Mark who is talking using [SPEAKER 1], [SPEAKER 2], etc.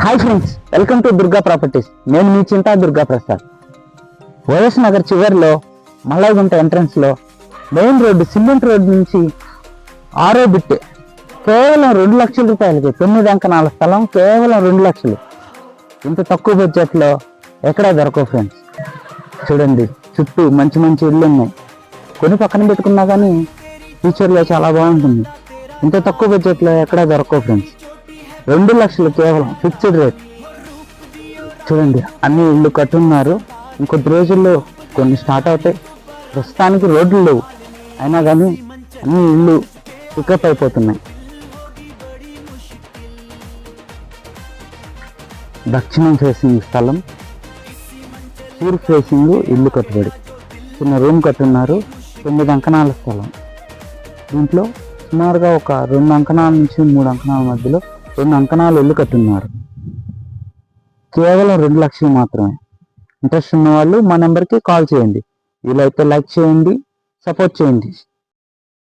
[SPEAKER 1] Hi friends, welcome to Durga properties. నేను మీ చింతా Durga Prasad. YS Nagar చివరిలో మల్లాయగుంట entrance లో మెయిన్ రోడ్డు, సిమెంట్ రోడ్డు నుంచి 6వ బిట్ కేవలం 2 లక్షల రూపాయలకి 9 అంకణాల స్థలం కేవలం 2 లక్షలు. ఇంత తక్కువ బడ్జెట్ లో ఎక్కడా దొరకవు ఫ్రెండ్స్. చూడండి, చుట్టూ మంచి మంచి ఇళ్ళు ఉన్నాయి. కొన్ని పక్కన పెట్టుకున్నా కానీ ఫ్యూచర్లో చాలా బాగుంటుంది. ఇంత తక్కువ బడ్జెట్ లో ఎక్కడా దొరకవు ఫ్రెండ్స్. 2 లక్షలు కేవలం ఫిక్స్డ్ రేట్. చూడండి, అన్ని ఇళ్ళు కట్టున్నారు. ఇంకొద్ది రోజుల్లో కొన్ని స్టార్ట్ అవుతాయి. ప్రస్తుతానికి రోడ్లు లేవు, అయినా కానీ అన్ని ఇళ్ళు పికప్ అయిపోతున్నాయి. దక్షిణం ఫేసింగ్ స్థలం, తూర్పు ఫేసింగ్ ఇల్లు కట్టుబడి. చిన్న రూమ్ కట్టున్నారు. 9 అంకణాల స్థలం. దీంట్లో సుమారుగా ఒక 2 అంకణాల నుంచి 3 అంకణాల మధ్యలో 2 అంకణాలు ఇల్లు కట్టున్నారు. కేవలం 2 లక్షలు మాత్రమే. ఇంట్రెస్ట్ ఉన్న వాళ్ళు మా నెంబర్కి కాల్ చేయండి. వీలైతే లైక్ చేయండి, సపోర్ట్ చేయండి.